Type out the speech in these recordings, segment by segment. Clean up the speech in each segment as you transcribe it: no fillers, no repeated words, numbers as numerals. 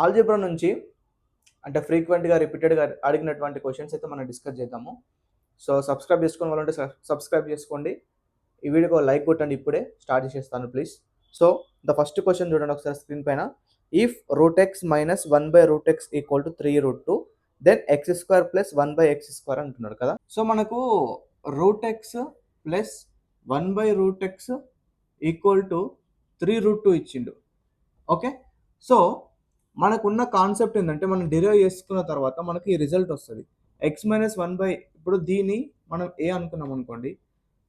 Algebra నుంచి అంటే ఫ్రీక్వెంట్గా రిపీటెడ్గా అడిగినటువంటి క్వశ్చన్స్ అయితే మనం డిస్కస్ చేద్దాము. సో సబ్స్క్రైబ్ చేసుకోని వాళ్ళంటే సబ్స్క్రైబ్ చేసుకోండి. ఈ వీడియోకి లైక్ కొట్టండి. ఇప్పుడే స్టార్ట్ చేసేస్తాను please. So the first question చూడండి ఒకసారి స్క్రీన్ పైన. If root x minus 1/√x equal to 3√2 then x square plus 1/x² అంటున్నాడు కదా. సో మనకు root x plus 1/√x equal to 3√2 ఇచ్చిండు. ఓకే, సో మనకున్న కాన్సెప్ట్ ఏంటంటే మనం డిరైవ్ చేసుకున్న తర్వాత మనకి ఈ రిజల్ట్ వస్తుంది. ఎక్స్ మైనస్ 1/, ఇప్పుడు దీన్ని మనం ఏ అనుకున్నాం అనుకోండి,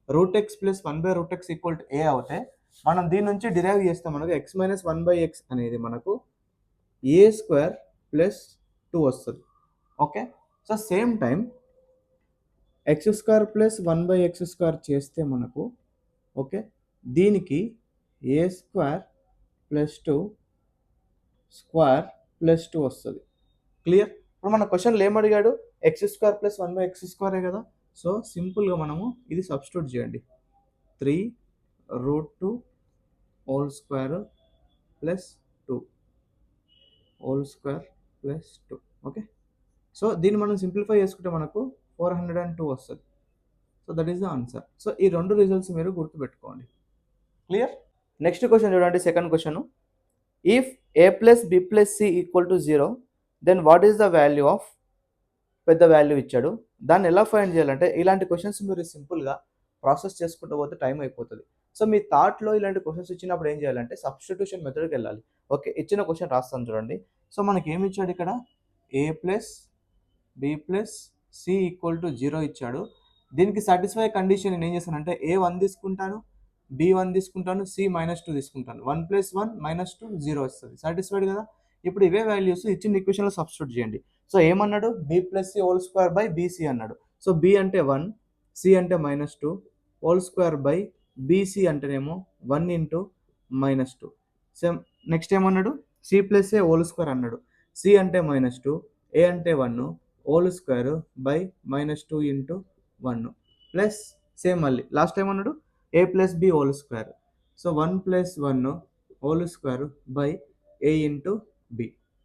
root x plus 1/√x equal to A అవుతే మనం దీని నుంచి డిరైవ్ చేస్తే మనకు ఎక్స్ మైనస్ 1/x అనేది మనకు a² ప్లస్ 2 వస్తుంది. Okay, so same time x² plus 1/x² చేస్తే మనకు ఓకే దీనికి a² ప్లస్ 2 స్క్వేర్ ప్లస్ 2 వస్తుంది. క్లియర్? ఇప్పుడు మన క్వశ్చన్లో ఏమడిగాడు, x² ప్లస్ 1/x² కదా. సో సింపుల్గా మనము ఇది సబ్స్టిట్యూట్ చేయండి. 3√2 whole square plus 2 whole square plus 2. Okay, so దీన్ని మనం సింప్లిఫై చేసుకుంటే మనకు 402 వస్తుంది. So that is the answer. So ఈ రెండు రిజల్ట్స్ మీరు గుర్తుపెట్టుకోండి. క్లియర్? నెక్స్ట్ క్వశ్చన్ చూడండి, second question. If a plus b plus c equal to 0 then what is the value of, పెద్ద వాల్యూ ఇచ్చాడు, దాన్ని ఎలా ఫైండ్ చేయాలంటే ఇలాంటి క్వశ్చన్స్ మీరు సింపుల్గా ప్రాసెస్ చేసుకుంటూ పోతే టైం అయిపోతుంది. సో మీ థాట్లో ఇలాంటి క్వశ్చన్స్ ఇచ్చినప్పుడు ఏం చేయాలంటే సబ్స్టిట్యూషన్ మెథడ్కి వెళ్ళాలి. ఓకే, ఇచ్చిన క్వశ్చన్ రాస్తాను చూడండి. సో మనకి ఏమి ఇచ్చాడు ఇక్కడ, a plus b plus c equal to 0 ఇచ్చాడు. దీనికి సాటిస్ఫై కండిషన్ నేను ఏం చేస్తానంటే a1 తీసుకుంటాను, b1 తీసుకుంటాను, c -2 తీసుకుంటాను. 1 + 1 - 2 0 వస్తుంది. సాటిస్ఫైడ్ కదా. ఇప్పుడు ఇవే వాల్యూస్ ఇచ్చిన ఈక్వేషన్లో సబ్స్టిట్యూట్ చేయండి. సో ఏమన్నాడు, b + c whole square by bc అన్నాడు. సో b అంటే 1, c అంటే -2 హోల్ స్క్వేర్ బై bc అంటేనేమో 1 × -2. సేమ్ నెక్స్ట్ ఏమన్నాడు, c + a హోల్ స్క్వేర్ అన్నాడు. c అంటే -2, a అంటే 1 whole square by -2 × 1 plus same మళ్ళీ లాస్ట్ టైం అన్నాడు a + b whole square. So 1 + 1 whole square by a × b.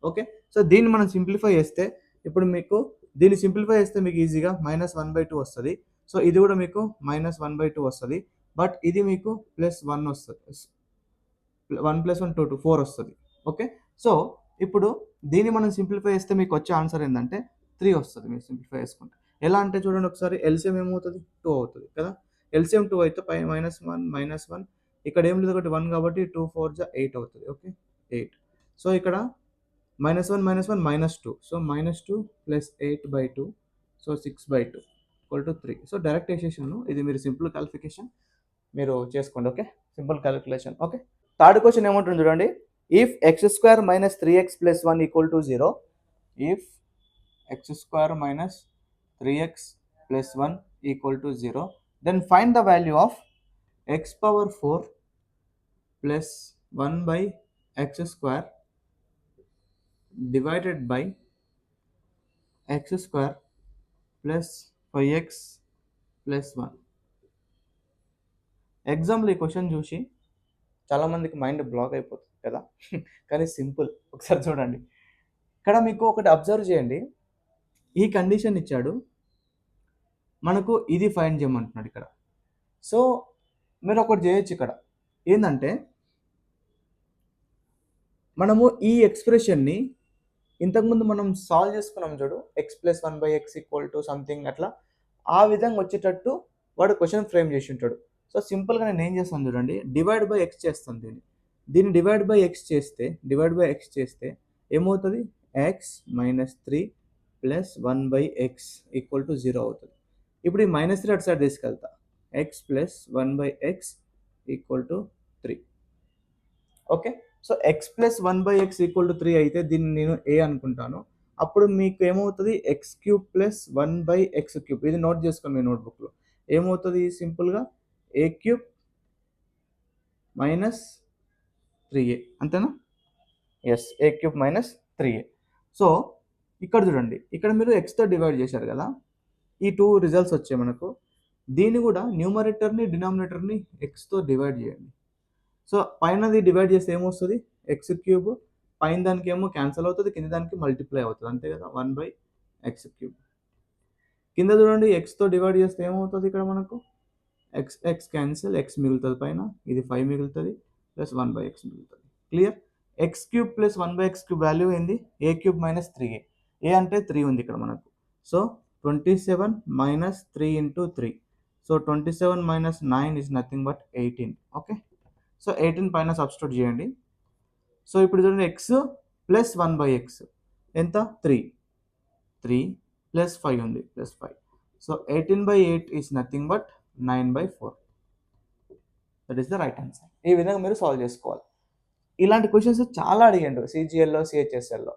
Okay, so దీన్ని మనం simplify చేస్తే ఇప్పుడు మీకు దీన్ని సింప్లిఫై చేస్తే మీకు ఈజీగా -1/2 వస్తుంది. సో ఇది కూడా మీకు -1/2 వస్తుంది. బట్ ఇది మీకు +1 వస్తుంది. 1 + 1 2 4 వస్తుంది. ఓకే, సో ఇప్పుడు దీన్ని మనం సింప్లిఫై చేస్తే మీకు వచ్చే ఆన్సర్ ఏంటంటే 3 వస్తుంది. మీరు సింప్లిఫై చేసుకుంటే ఎలా అంటే చూడండి ఒకసారి, ఎల్సిఎం ఏమవుతుంది 2 అవుతుంది కదా. ఎల్సిఎం 2 అయితే పై -1 ఇక్కడ ఏం లేదు ఒకటి 1 కాబట్టి 2 × 4 = 8 అవుతుంది. ఓకే, 8. సో ఇక్కడ -1 - 1 -2. So -2 + 8/2 so 6/2 = 3. సో డైరెక్ట్ వేసేసాను. ఇది మీరు సింపుల్ క్యాలిఫికేషన్ మీరు చేసుకోండి. Okay, simple calculation. Okay, third question ఏమంటుంది చూడండి. If x² - 3x + 1 = 0, if x² - 3x + 1 = 0, then find the value of x⁴ plus 1/x² divided by x² plus 5x plus 1. Example ఈ question చూసి చాలామందికి మైండ్ బ్లాక్ అయిపోతుంది కదా. కానీ సింపుల్, ఒకసారి చూడండి. ఇక్కడ మీకు ఒకటి అబ్జర్వ్ చేయండి. ఈ కండిషన్ ఇచ్చాడు, మనకు ఇది ఫైండ్ చేయమంటున్నాడు ఇక్కడ. సో మీరు ఒకటి చేయొచ్చు ఇక్కడ ఏంటంటే, మనము ఈ ఎక్స్ప్రెషన్ని ఇంతకుముందు మనం సాల్వ్ చేసుకున్నాం చూడు, x + 1/x = సంథింగ్ అట్లా, ఆ విధంగా వచ్చేటట్టు వాడు క్వశ్చన్ ఫ్రేమ్ చేసి ఉంటాడు. సో సింపుల్గా నేను ఏం చేస్తాను చూడండి, డివైడ్ బై ఎక్స్ చేస్తాను. దీన్ని డివైడ్ బై ఎక్స్ చేస్తే ఏమవుతుంది, x - 3 + 1/x = 0 అవుతుంది. ఇప్పుడు ఈ -3 అటు సైడ్ తీసుకెళ్తా, x + 1/x = 3. Okay, so x + 1/x = 3 అయితే దీన్ని నేను a అనుకుంటాను. అప్పుడు మీకు ఏమవుతుంది, x³ + 1/x³. ఇది నోట్ చేసుకోండి మీ నోట్బుక్లో. ఏమవుతుంది సింపుల్గా a³ - 3a, అంతేనా. Yes, a³ - 3a. సో ఇక్కడ చూడండి, ఇక్కడ మీరు xతో డివైడ్ చేశారు కదా, ఈ 2 రిజల్ట్స్ వచ్చాయి మనకు. దీన్ని కూడా న్యూమరేటర్ని డినామినేటర్ని xతో డివైడ్ చేయండి. సో పైనది డివైడ్ చేస్తే ఏమొస్తుంది, x³ పైన దానికి ఏమో క్యాన్సిల్ అవుతుంది, కింద దానికి మల్టిప్లై అవుతుంది, అంతే కదా, 1/x3. కింద చూడండి ఎక్స్తో డివైడ్ చేస్తే ఏమవుతుంది ఇక్కడ మనకు ఎక్స్ క్యాన్సిల్, ఎక్స్ మిగులుతుంది పైన, ఇది 5 మిగులుతుంది ప్లస్ 1/x మిగులుతుంది. Clear. x³ plus 1/x³ value ఏంది, a³ మైనస్ 3a. ఏ అంటే 3 ఉంది ఇక్కడ మనకు. So 27 minus 3 into 3. So 27 minus 9 is nothing but 18. Okay. So 18 పైన సబ్స్టిట్యూట్ చేయండి. సో ఇప్పుడు చూడండి ఎక్స్ ప్లస్ 1/x ఎంత, 3 ప్లస్ 5 ఉంది, plus 5. So 18/8 is nothing but 9/4. That is the right answer. ఈ విధంగా మీరు సాల్వ్ చేసుకోవాలి. ఇలాంటి క్వశ్చన్స్ చాలా అడిగాడు సిజిఎల్లో, సిహెచ్ఎస్ఎల్లో.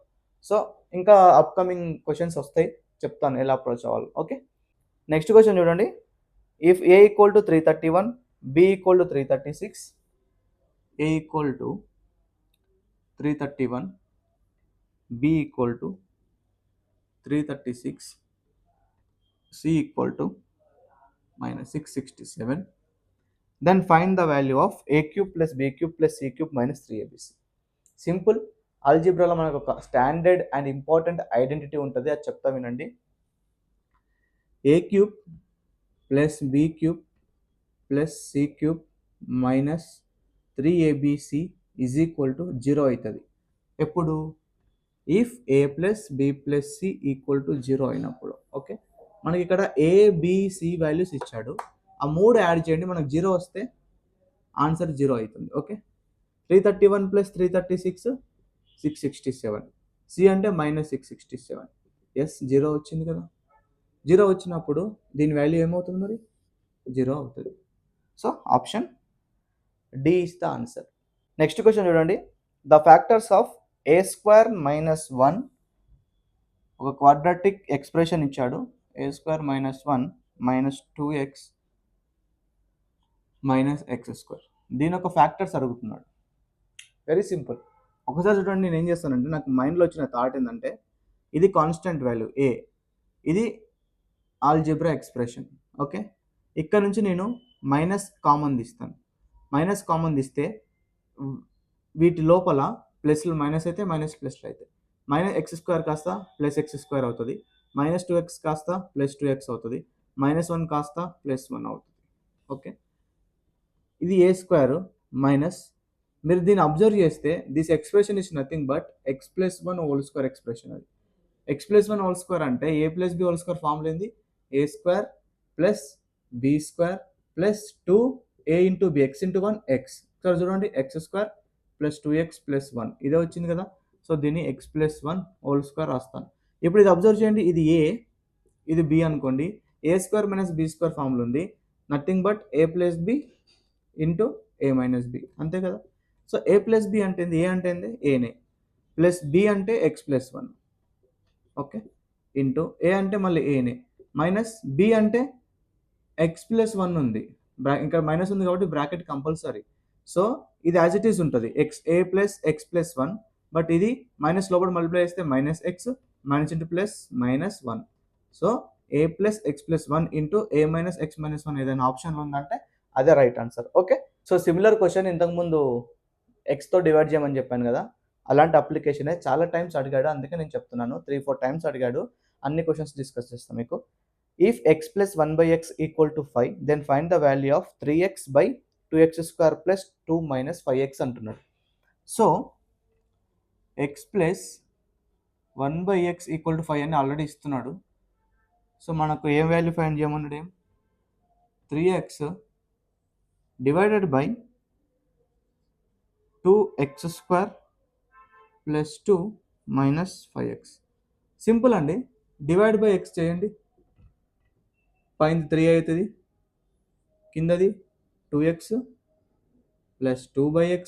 సో ఇంకా అప్కమింగ్ క్వశ్చన్స్ వస్తాయి, చెప్తాను ఎలా అప్రోచ్ అవ్వాలి. ఓకే. నెక్స్ట్ క్వశ్చన్ చూడండి. If a equal to 331, b equal to 336, a equal to 331, b equal to 336, c equal to -667, then find the value of a³ plus b³ plus c³ minus 3abc. Simple. ఆల్జీబ్రాలో మనకు ఒక standard and important identity ఉంటుంది, అది చెప్తా వినండి. a³ plus b³ plus c³ minus 3abc is equal to 0 అవుతుంది. ఎప్పుడు, if a plus b plus c equal to 0 అయినప్పుడు. ఓకే. మనకి ఇక్కడ abc వాల్యూస్ ఇచ్చాడు, ఆ 3 యాడ్ చేయండి, మనకు 0 వస్తే ఆన్సర్ 0 అవుతుంది. ఓకే. 331 ప్లస్ 336 667, సి అంటే -667. ఎస్, 0 వచ్చింది కదా. 0 వచ్చినప్పుడు దీని వాల్యూ ఏమవుతుంది మరి, 0 అవుతుంది. So option D is the answer. Next question చూడండి. The factors of a² minus 1, ఒక క్వాడ్రాటిక్ ఎక్స్ప్రెషన్ ఇచ్చాడు, a² minus 1 minus 2x minus x². దీని ఒక ఫ్యాక్టర్స్ అడుగుతున్నాడు. Very simple. ఒకసారి చూడండి, నేను ఏం చేస్తానంటే, నాకు మైండ్లో వచ్చిన థాట్ ఏంటంటే, ఇది కాన్స్టెంట్ వాల్యూ a, ఇది ఆల్జీబ్రా ఎక్స్ప్రెషన్. ఓకే. ఇక్కడ నుంచి నేను మైనస్ కామన్ తీస్తాను. మైనస్ కామన్ తీస్తే వీటి లోపల ప్లస్లు మైనస్ అయితే మైనస్ ప్లస్లు అయితే -x² కాస్త ప్లస్ x² అవుతుంది, -2x కాస్త ప్లస్ 2x అవుతుంది, -1 కాస్త ప్లస్ 1 అవుతుంది. ఓకే. ఇది a² మైనస్, మీరు దీన్ని అబ్జర్వ్ చేస్తే this expression is nothing but x+1² expression. అది x+1² అంటే a plus b whole square formula ఏంది, a² plus b² plus 2a into b, x into 1 x. ఇక్కడ చూడండి x² ప్లస్ 2x ప్లస్ 1, ఇదే వచ్చింది కదా. సో దీన్ని x+1² రాస్తాను. ఇప్పుడు ఇది అబ్జర్వ్ చేయండి, ఇది a, ఇది b అనుకోండి. a² మైనస్ b² ఫార్ములా ఉంది, nothing but a plus b into a minus b, అంతే కదా. సో a ప్లస్ b అంటే ఏంది, a అంటే ఏంది aనే, ప్లస్ b అంటే x+1, ఓకే, ఇంటూ a అంటే మళ్ళీ aనే, మైనస్ b అంటే x+1 ఉంది, ఇంకా మైనస్ ఉంది కాబట్టి బ్రాకెట్ కంపల్సరీ. సో ఇది యాజ్ ఇట్ ఈస్ ఉంటుంది, a ప్లస్ x+1, బట్ ఇది మైనస్ లోపల మల్టిప్లై చేస్తే -x minus into plus -1. So a plus x+1 into a minus x-1 ఏదైనా ఆప్షన్లో ఉందంటే అదే right answer. Okay. So similar question ఇంతకుముందు ఎక్స్తో డివైడ్ చేయమని చెప్పాను కదా, అలాంటి అప్లికేషనే చాలా టైమ్స్ అడిగాడు, అందుకే నేను చెప్తున్నాను. 3-4 టైమ్స్ అడిగాడు. అన్ని క్వశ్చన్స్ డిస్కస్ చేస్తాం మీకు. If x plus 1/x equal to 5, then find the value of 3x/2x² plus 2 minus 5x అంటున్నాడు. So x plus 1/x equal to 5 అని ఆల్రెడీ ఇస్తున్నాడు. సో మనకు ఏం వాల్యూ ఫైండ్ చేయమన్నాడు, ఏం 3x divided by 2x² plus 2 minus 5x. Simple అండి, divide by x చేయండి, పైన 3 అవుతుంది, కిందది 2x plus 2/x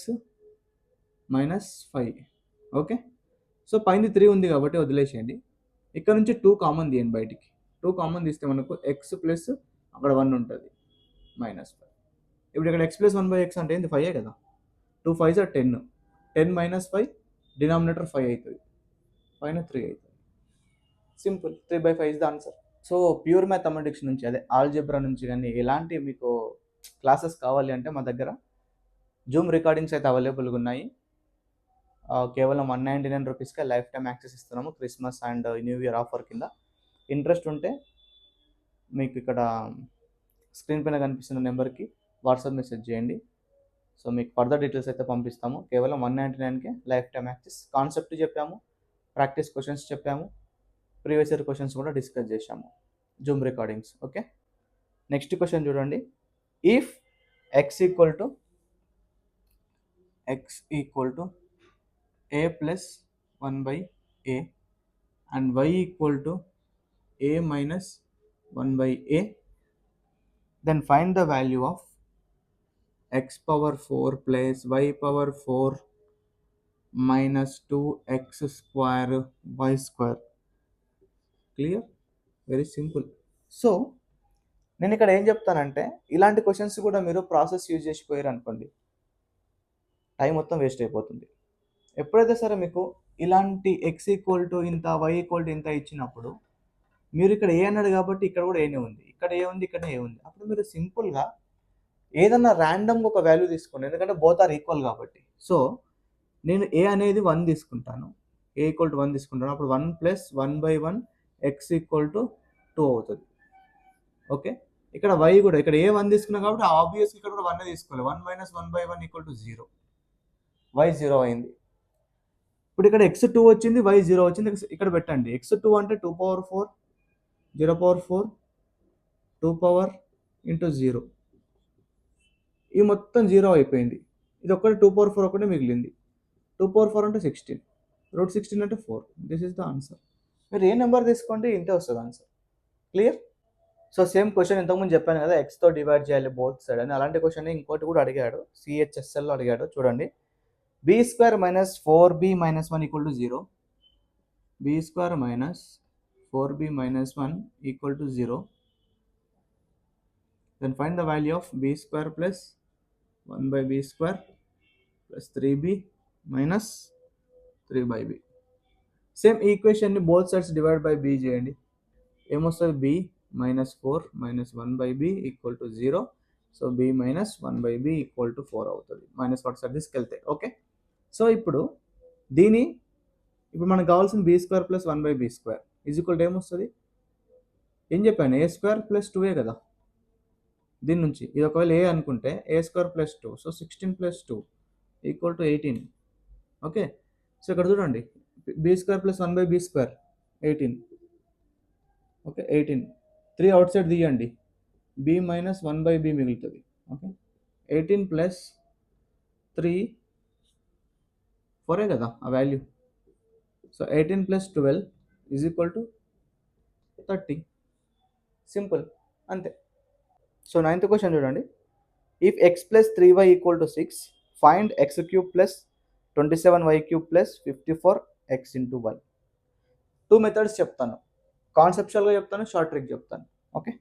minus 5. Okay. So పైన 3 ఉంది కాబట్టి వదిలేసేయండి, ఇక్కడ నుంచి 2 కామన్ తీయండి బయటికి. 2 కామన్ తీస్తే మనకు x ప్లస్ అక్కడ 1 ఉంటుంది, -5. ఇప్పుడు ఇక్కడ x+1/x అంటే ఏంది, 5 కదా. 2 5s are 10, 10 మైనస్ 5, డినామినేటర్ 5 అవుతుంది, పైన 3 అవుతుంది. Simple, 3/5 is the answer. So pure mathematics నుంచి, అదే ఆల్జీబ్రా నుంచి కానీ ఎలాంటి మీకు క్లాసెస్ కావాలి అంటే మా దగ్గర జూమ్ రికార్డింగ్స్ అయితే అవైలబుల్గా ఉన్నాయి. కేవలం 199 రూపీస్కే లైఫ్ టైమ్ యాక్సెస్ ఇస్తున్నాము Christmas and new year offer కింద. ఇంట్రెస్ట్ ఉంటే మీకు ఇక్కడ స్క్రీన్ పైన కనిపిస్తున్న నెంబర్కి వాట్సాప్ మెసేజ్ చేయండి. సో మీకు ఫర్దర్ డీటెయిల్స్ అయితే పంపిస్తాము. కేవలం 199కే లైఫ్ టైమ్ యాక్సెస్. కాన్సెప్ట్ చెప్పాము, ప్రాక్టీస్ క్వశ్చన్స్ చెప్పాము, ప్రీవియస్ ఇయర్ క్వశ్చన్స్ కూడా డిస్కస్ చేశాము, Zoom recordings. Okay, next question చూడండి. If x equal to a ప్లస్ 1/a and y equal to a minus 1/a, then find the value of x power 4 plus y power 4 minus 2x square y square. Clear? Very simple. So నేను ఇక్కడ ఏం చెప్తానంటే, ఇలాంటి questions కూడా మీరు process use చేసిపోయారు అనుకోండి, time మొత్తం waste అయిపోతుంది. ఎప్పుడైతే సరే మీకు ఇలాంటి x ఈక్వల్ టు ఇంత, y ఈక్వల్ టు ఇంత ఇచ్చినప్పుడు, మీరు ఇక్కడ ఏ అన్నాడు కాబట్టి ఇక్కడ కూడా ఏనే ఉంది, ఇక్కడ ఏ ఉంది, ఇక్కడ ఏ ఉంది. అప్పుడు మీరు సింపుల్గా ఏదన్నా ర్యాండమ్గా ఒక వాల్యూ తీసుకోండి, ఎందుకంటే బోత్ ఆర్ ఈక్వల్ కాబట్టి. సో నేను ఏ అనేది 1 తీసుకుంటాను, ఏ ఈక్వల్ టు 1 తీసుకుంటాను. అప్పుడు 1 ప్లస్ 1/1 x ఈక్వల్ టు 2 అవుతుంది. ఓకే, ఇక్కడ y కూడా, ఇక్కడ ఏ 1 తీసుకున్నాం కాబట్టి ఆబ్వియస్గా ఇక్కడ కూడా 1 తీసుకోవాలి. 1 మైనస్ 1/1 ఈక్వల్ టు 0, y 0 అయింది. ఇప్పుడు ఇక్కడ x 2 వచ్చింది, y 0 వచ్చింది. ఇక్కడ పెట్టండి, x 2 అంటే 2 పవర్ 4, 0 పవర్ 4, 2 పవర్ ఇంటూ 0. ఈ మొత్తం 0 అయిపోయింది. ఇది ఒక్కటి 2 పవర్ 4 ఒకటే మిగిలింది. 2 పవర్ 4 అంటే 16, రూట్ 16 అంటే 4. This is the answer. మీరు ఏ నెంబర్ తీసుకోండి ఇంతే వస్తుంది answer. Clear? So same question ఇంతకుముందు చెప్పాను కదా, ఎక్స్తో డివైడ్ చేయాలి బోత్ సైడ్ అని. అలాంటి క్వశ్చన్ ఇంకోటి కూడా అడిగాడు, CHSLలో అడిగాడు. చూడండి, b² minus 4b minus 1 equal to 0. b² minus 4b minus 1 equal to 0. Then find the value of b² plus 1/b² plus 3b minus 3/b. Same ఈక్వేషన్ని both sides divide by b చేయండి. ఏమొస్తుంది? b minus 4 minus 1/b equal to 0. So b minus 1/b equal to 4 అవుతుంది. Minus what side తీసుకెళ్తే. Okay, so ఇప్పుడు మనకు కావాల్సిన b² plus 1/b² is equal to ఏమొస్తుంది? ఏం చెప్పాను? a² ప్లస్ 2a కదా. దీని నుంచి ఇది ఒకవేళ ఏ అనుకుంటే a² plus 2, so 16 plus 2 equal to 18. Okay, so ఇక్కడ చూడండి, b² plus 1/b² 18. Okay, 18. 3 out side తీయండి, b మైనస్ 1/b మిగులుతుంది. ఓకే, 18 ప్లస్ 3 4 కదా ఆ value. So 18 plus 12 is equal to 30. Simple, అంతే. సో 9th క్వశ్చన్ చూడండి. If x plus 3y equal to 6, find x³ plus 27y³ plus 54x into y. 2 methods చెప్తాను, కాన్సెప్చువల్గా చెప్తాను, short trick చెప్తాను. Okay,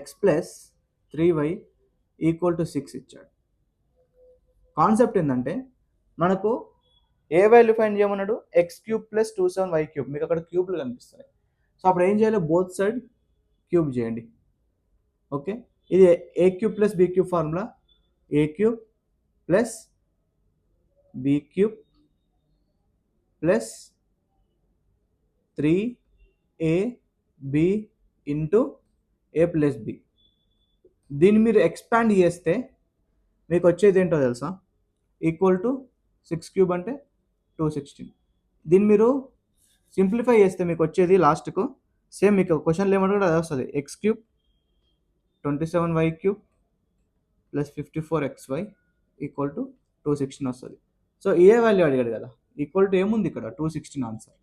x plus 3y equal to 6 ఇచ్చాడు. Concept ఏంటంటే, మనకు ఏ value find చేయమన్నాడు? x³ plus 27y³. మీకు అక్కడ క్యూబ్లు కనిపిస్తాయి. సో అప్పుడు ఏం చేయాలి? బోత్ సైడ్ క్యూబ్ చేయండి. ఓకే, ఇది a³ plus b³ formula. a³ plus b³ plus 3ab into a plus b. దీన్ని మీరు ఎక్స్పాండ్ చేస్తే మీకు వచ్చేది ఏంటో తెలుసా? ఈక్వల్ టు 6³ అంటే 216. దీన్ని మీరు సింప్లిఫై చేస్తే మీకు వచ్చేది లాస్ట్కు సేమ్ మీకు క్వశ్చన్లు ఏమంటే అది వస్తుంది. x³ 27y³ plus 54xy equal to 216 వస్తుంది. సో ఏ వాల్యూ అడిగాడు కదా, ఈక్వల్ టు ఏముంది ఇక్కడ? 216 ఆన్సర్.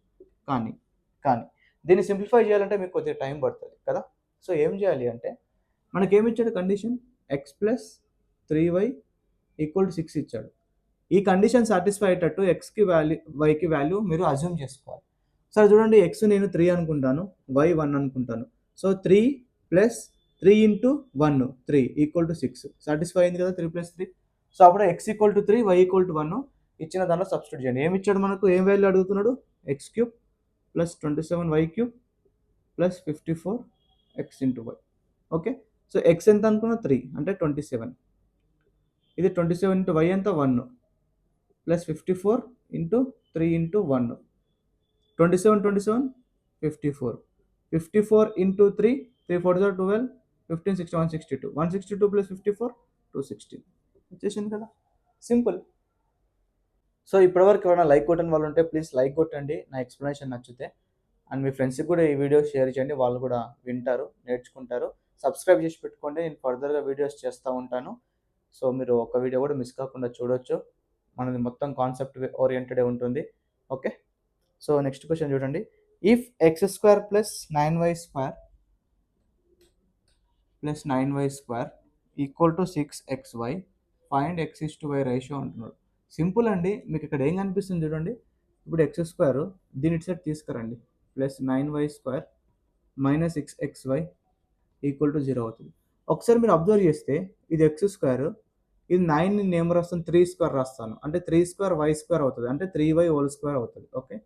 కానీ దీన్ని సింప్లిఫై చేయాలంటే మీకు కొద్దిగా టైం పడుతుంది కదా. సో ఏం చేయాలి అంటే, మనకేమి ఇచ్చాడు condition? x plus 3y equal to 6 ఇచ్చాడు. ఈ కండిషన్ సాటిస్ఫై అయ్యేటట్టు xకి వాల్యూ, వైకి వాల్యూ మీరు అజ్యూమ్ చేసుకోవాలి. సరే చూడండి, x నేను 3 అనుకుంటాను, y 1 అనుకుంటాను. So 3 plus 3 into 1 3 equal to 6. Satisfy అయింది కదా 3 ప్లస్ 3. సో అప్పుడు x equal to 3, y equal to 1 ఇచ్చిన దాంట్లో సబ్స్టిట్యూట్ చేయండి. ఏమి ఇచ్చాడు మనకు? ఏం వాల్యూ అడుగుతున్నాడు? x³ plus 27y³ plus 54x into y. Okay, so x ఎంత అనుకున్నా? 3 అంటే 27. ఇది 27 ఇంటూ y ఎంత? 1. Plus 54 into 3 into 1 27 54 54 into 3 3 4 12 15 60 162 162 plus 54 260 వచ్చేసింది కదా, సింపుల్. సో ఇప్పటివరకు ఎవరైనా లైక్ కొట్టని వాళ్ళు ఉంటే ప్లీజ్ లైక్ కొట్టండి నా ఎక్స్ప్లెనేషన్ నచ్చితే. అండ్ మీ ఫ్రెండ్స్కి కూడా ఈ వీడియో షేర్ చేయండి, వాళ్ళు కూడా వింటారు, నేర్చుకుంటారు. సబ్స్క్రైబ్ చేసి పెట్టుకోండి, నేను ఫర్దర్గా వీడియోస్ చేస్తూ ఉంటాను. సో మీరు ఒక వీడియో కూడా మిస్ కాకుండా చూడొచ్చు. మనది మొత్తం కాన్సెప్ట్ ఓరియంటెడే ఉంటుంది. ఓకే, సో నెక్స్ట్ క్వశ్చన్ చూడండి. If X square plus 9y square plus 9y square equal to 6xy find x:y ratio అంటున్నాడు. సింపుల్ అండి, మీకు ఇక్కడ ఏం కనిపిస్తుంది చూడండి. ఇప్పుడు ఎక్స్ స్క్వేర్ దీని ఇటు సైడ్ తీసుకురండి, plus 9y square minus 6xy equal to 0 అవుతుంది. ఒకసారి మీరు అబ్జర్వ్ చేస్తే ఇది ఎక్స్ స్క్వేర్, ఇది 9 నేను ఏం రాస్తాను, 3 స్క్వేర్ రాస్తాను, అంటే 3 స్క్వేర్ వై స్క్వేర్ అవుతుంది, అంటే 3y హోల్ స్క్వేర్ అవుతుంది. ఓకే,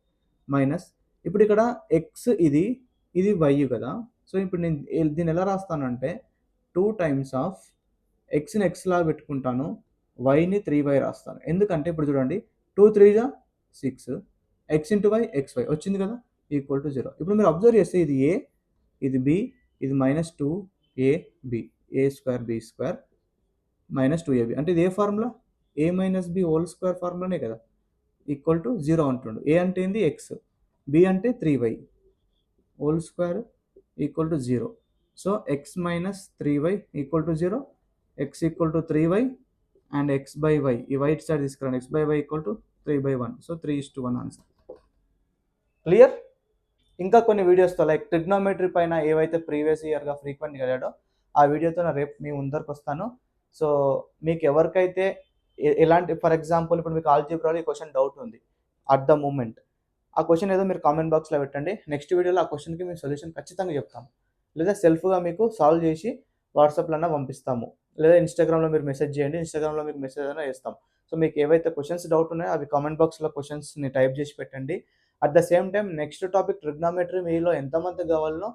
మైనస్ ఇప్పుడు ఇక్కడ ఎక్స్ ఇది వై కదా. సో ఇప్పుడు నేను దీన్ని ఎలా రాస్తానంటే 2 టైమ్స్ ఆఫ్ ఎక్స్ని ఎక్స్ లాగా పెట్టుకుంటాను, వైని 3y రాస్తాను. ఎందుకంటే ఇప్పుడు చూడండి 2 3 6 x into y x y వచ్చింది కదా, ఈక్వల్ టు 0. ఇప్పుడు మీరు అబ్జర్వ్ చేస్తే ఇది ఏ, ఇది బి, ఇది minus 2ab, A square B square minus 2ab, అంటే ఇది A formula, A minus B whole square ఫార్ములానే కదా, ఈక్వల్ టు 0 అంటుండు. ఏ అంటే ఏంది ఎక్స్, బి అంటే 3y whole square equal to 0. So x minus 3y equal to 0, x equal to 3y and x by y, ఈ వైట్ సైడ్ తీసుకురండి, x by y equal to 3/1. So 3:1 answer. Clear. ఇంకా కొన్ని వీడియోస్తో లైక్ ట్రిగ్నోమెట్రీ పైన ఏవైతే previous ఇయర్గా ఫ్రీక్వెంట్గా అడిగాడో ఆ వీడియోతో నా రేపు మీ ముందరికి వస్తాను. సో మీకు ఎవరికైతే ఎలాంటి, ఫర్ ఎగ్జాంపుల్ ఇప్పుడు మీకు ఆల్జీబ్రాలో ఈ క్వశ్చన్ డౌట్ ఉంది అట్ ద మూమెంట్, ఆ క్వశ్చన్ ఏదో మీరు కామెంట్ బాక్స్లో పెట్టండి, నెక్స్ట్ వీడియోలో ఆ క్వశ్చన్కి మేము సొల్యూషన్ ఖచ్చితంగా చెప్తాము. లేదా సెల్ఫ్గా మీకు సాల్వ్ చేసి వాట్సాప్లో పంపిస్తాము, లేదా ఇన్స్టాగ్రామ్లో మీరు మెసేజ్ చేయండి, ఇన్స్టాగ్రామ్లో మీకు మెసేజ్ అయినా వేస్తాం. సో మీకు ఏవైతే క్వశ్చన్స్ డౌట్ ఉన్నాయో అవి కామెంట్ బాక్స్లో క్వశ్చన్స్ని టైప్ చేసి పెట్టండి. At the same time next topic trigonometry, మీలో ఎంతమంది కావాలనో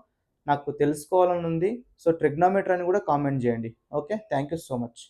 నాకు తెలుసుకోవాలని ఉంది. సో ట్రిగ్నోమెట్రీ అని కూడా కామెంట్ చేయండి. Okay, thank you so much.